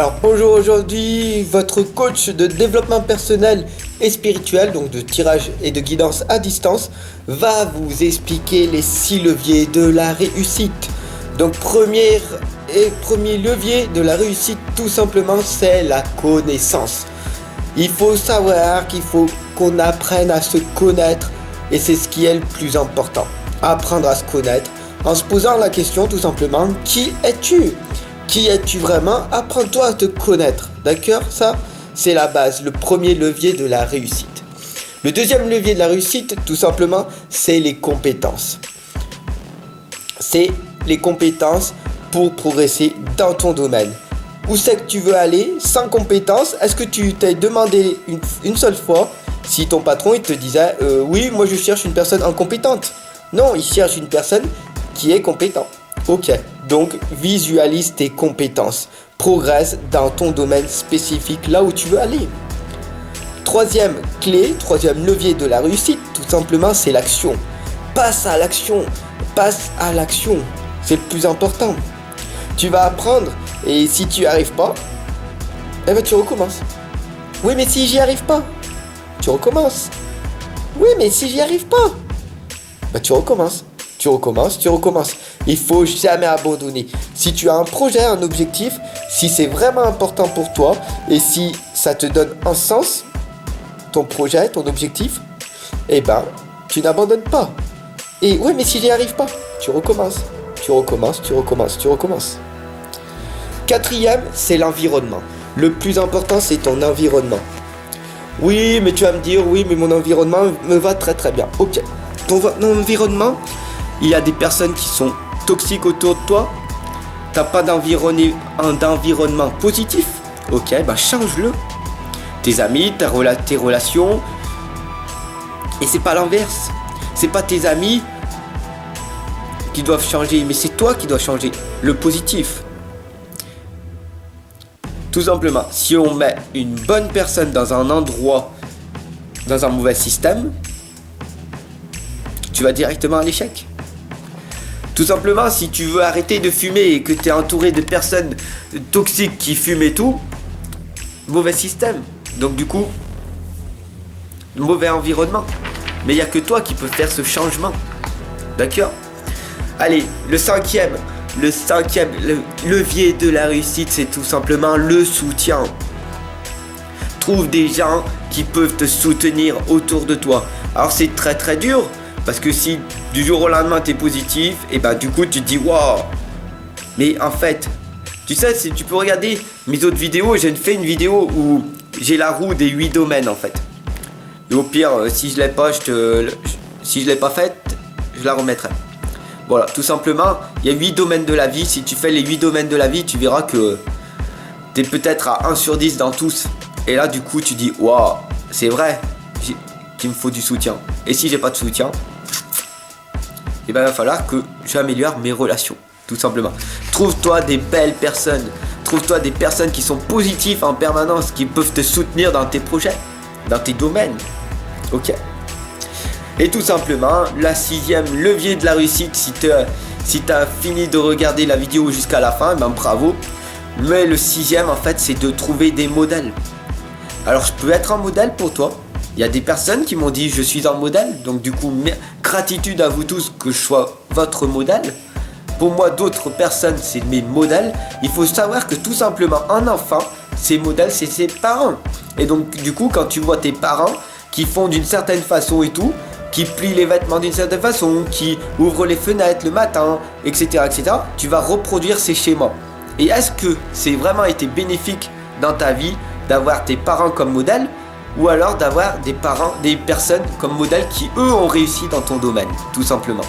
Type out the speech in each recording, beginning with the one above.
Alors bonjour, aujourd'hui votre coach de développement personnel et spirituel, donc de tirage et de guidance à distance, va vous expliquer les 6 leviers de la réussite. Donc premier levier de la réussite, tout simplement, c'est la connaissance. Il faut savoir qu'il faut qu'on apprenne à se connaître, et c'est ce qui est le plus important. Apprendre à se connaître en se posant la question tout simplement, qui es-tu ? Qui es-tu vraiment? Apprends-toi à te connaître, d'accord? Ça, c'est la base, le premier levier de la réussite. Le deuxième levier de la réussite, tout simplement, c'est les compétences. C'est les compétences pour progresser dans ton domaine. Où c'est que tu veux aller sans compétences? Est-ce que tu t'es demandé une seule fois si ton patron il te disait oui, moi je cherche une personne incompétente? Non, il cherche une personne qui est compétente. Ok, donc visualise tes compétences, progresse dans ton domaine spécifique, là où tu veux aller. Troisième levier de la réussite, tout simplement, c'est l'action. Passe à l'action, c'est le plus important. Tu vas apprendre, et si tu n'y arrives pas, eh ben tu recommences. Oui, mais si j'y arrive pas, tu recommences. Oui, mais si j'y arrive pas, ben tu recommences. Tu recommences. Il faut jamais abandonner. Si tu as un projet, un objectif, si c'est vraiment important pour toi et si ça te donne un sens, ton projet, ton objectif, eh ben, tu n'abandonnes pas. Et ouais, mais si j'y arrive pas, tu recommences. Quatrième, c'est l'environnement. Le plus important, c'est ton environnement. Oui, mais tu vas me dire, oui, mais mon environnement me va très très bien. Ok, ton environnement, il y a des personnes qui sont toxiques autour de toi. T'as pas d'environnement positif. Ok, bah change-le. Tes amis, tes relations. Et c'est pas l'inverse. C'est pas tes amis qui doivent changer, mais c'est toi qui dois changer. Le positif. Tout simplement, si on met une bonne personne dans un endroit, dans un mauvais système, tu vas directement à l'échec. Tout simplement, si tu veux arrêter de fumer et que tu es entouré de personnes toxiques qui fument et tout, mauvais système. Donc du coup, mauvais environnement. Mais il n'y a que toi qui peux faire ce changement. D'accord? Allez, le cinquième levier de la réussite, c'est tout simplement le soutien. Trouve des gens qui peuvent te soutenir autour de toi. Alors c'est très très dur. Parce que si du jour au lendemain t'es positif, et ben du coup tu te dis waouh. Mais en fait, tu sais, si tu peux regarder mes autres vidéos, j'ai fait une vidéo où j'ai la roue des 8 domaines en fait. Et au pire, si je l'ai pas faite, je la remettrai. Voilà, tout simplement, il y a 8 domaines de la vie. Si tu fais les 8 domaines de la vie, tu verras que t'es peut-être à 1 sur 10 dans tous. Et là du coup tu dis waouh, c'est vrai qu'il me faut du soutien. Et si j'ai pas de soutien, il va falloir que j'améliore mes relations, tout simplement. Trouve-toi des belles personnes, trouve-toi des personnes qui sont positives en permanence, qui peuvent te soutenir dans tes projets, dans tes domaines. Ok. Et tout simplement, la 6e levier de la réussite, si tu as fini de regarder la vidéo jusqu'à la fin, ben bravo. Mais le 6e, en fait, c'est de trouver des modèles. Alors, je peux être un modèle pour toi. Il y a des personnes qui m'ont dit je suis un modèle, donc du coup gratitude à vous tous que je sois votre modèle. Pour moi, d'autres personnes c'est mes modèles. Il faut savoir que tout simplement un enfant, ses modèles c'est ses parents. Et donc du coup quand tu vois tes parents qui font d'une certaine façon et tout, qui plient les vêtements d'une certaine façon, qui ouvrent les fenêtres le matin, etc., tu vas reproduire ces schémas. Et est-ce que c'est vraiment été bénéfique dans ta vie d'avoir tes parents comme modèle? Ou alors d'avoir des personnes comme modèles qui eux ont réussi dans ton domaine, tout simplement.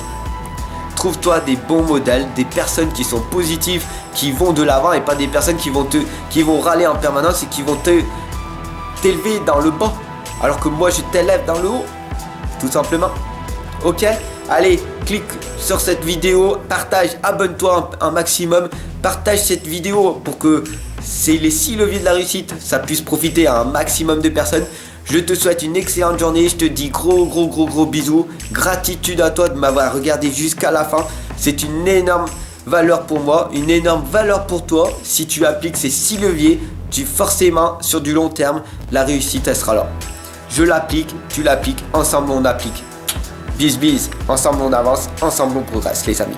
Trouve-toi des bons modèles, des personnes qui sont positives, qui vont de l'avant et pas des personnes qui vont râler en permanence et qui vont t'élever dans le bas. Alors que moi je t'élève dans le haut, tout simplement. Ok? Allez, clique sur cette vidéo, partage, abonne-toi un maximum, partage cette vidéo pour que c'est les 6 leviers de la réussite, ça puisse profiter à un maximum de personnes. Je te souhaite une excellente journée, je te dis gros bisous. Gratitude à toi de m'avoir regardé jusqu'à la fin. C'est une énorme valeur pour moi, une énorme valeur pour toi. Si tu appliques ces 6 leviers, forcément, sur du long terme, la réussite, elle sera là. Je l'applique, tu l'appliques, ensemble on applique. Bis bis, ensemble on avance, ensemble on progresse les amis.